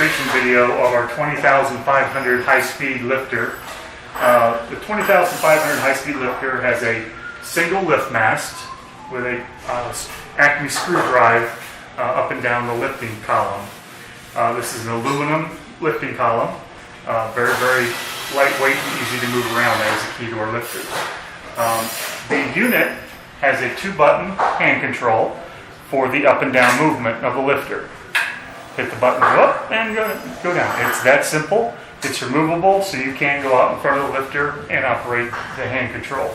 demonstration video of our 20,500 high-speed lifter. The 20,500 high-speed lifter has a single lift mast with a Acme screw drive up and down the lifting column. This is an aluminum lifting column, very, very lightweight and easy to move around. That is the key to our lifters. The unit has a 2-button hand control for the up and down movement of the lifter. Hit the button, go up and go down. It's that simple. It's removable, so you can go out in front of the lifter and operate the hand control.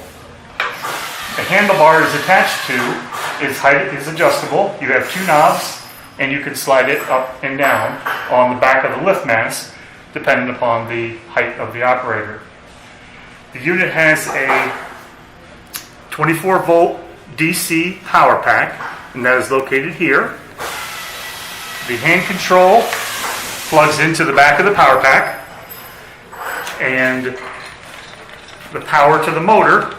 The handlebar is attached to, its height is adjustable. You have 2 knobs, and you can slide it up and down on the back of the lift mast, depending upon the height of the operator. The unit has a 24-volt DC power pack, and that is located here. The hand control plugs into the back of the power pack, and the power to the motor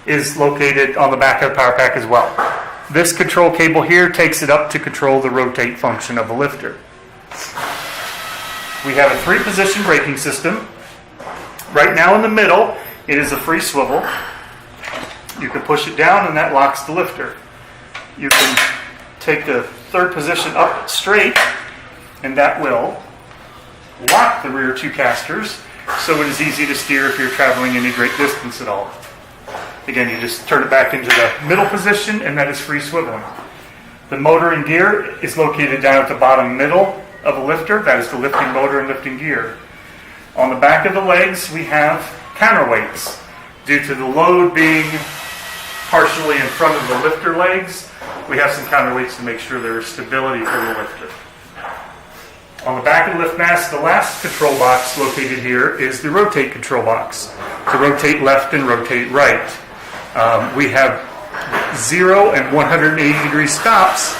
is located on the back of the power pack as well. This control cable here takes it up to control the rotate function of the lifter. We have a 3-position braking system. Right now in the middle, it is a free swivel. You can push it down and that locks the lifter. You can take the 3rd position up straight and that will lock the rear 2 casters, so it is easy to steer if you're traveling any great distance at all. Again, you just turn it back into the middle position and that is free swiveling. The motor and gear is located down at the bottom middle of the lifter. That is the lifting motor and lifting gear. On the back of the legs we have counterweights. Due to the load being partially in front of the lifter legs, we have some counterweights to make sure there is stability for the lifter. On the back of the lift mast, the last control box located here is the rotate control box, to rotate left and rotate right. We have 0 and 180 degree stops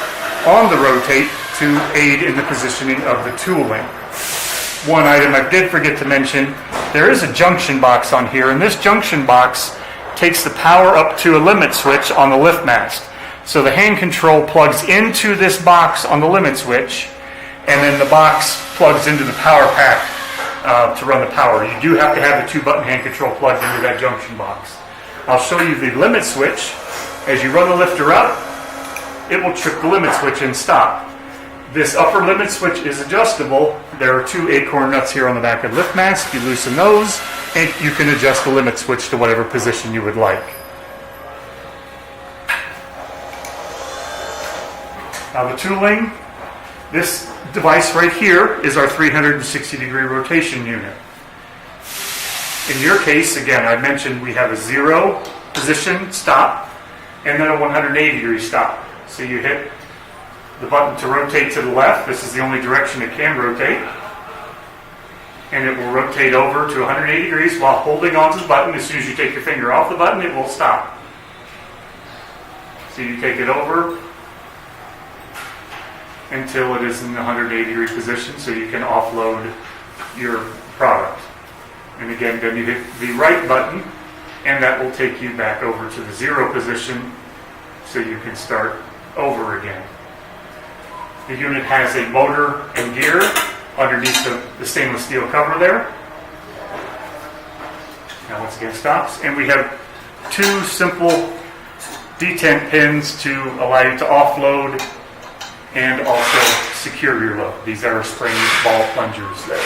on the rotate to aid in the positioning of the tooling. One item I did forget to mention, there is a junction box on here, and this junction box takes the power up to a limit switch on the lift mast. So the hand control plugs into this box on the limit switch, and then the box plugs into the power pack to run the power. You do have to have the 2-button hand control plugged into that junction box. I'll show you the limit switch. As you run the lifter up, it will trip the limit switch and stop. This upper limit switch is adjustable. There are 2 acorn nuts here on the back of the lift mast. You loosen those, and you can adjust the limit switch to whatever position you would like. Now the tooling, this device right here is our 360 degree rotation unit. In your case, again, I mentioned we have a 0 position stop and then a 180 degree stop. So you hit the button to rotate to the left. This is the only direction it can rotate. And it will rotate over to 180 degrees while holding onto the button. As soon as you take your finger off the button, it will stop. So you take it over until it is in the 180 degree position so you can offload your product. And again, then you hit the right button and that will take you back over to the 0 position so you can start over again. The unit has a motor and gear underneath the stainless steel cover there. Now once again stops, and we have 2 simple detent pins to allow you to offload and also secure your load. These are spring ball plungers there.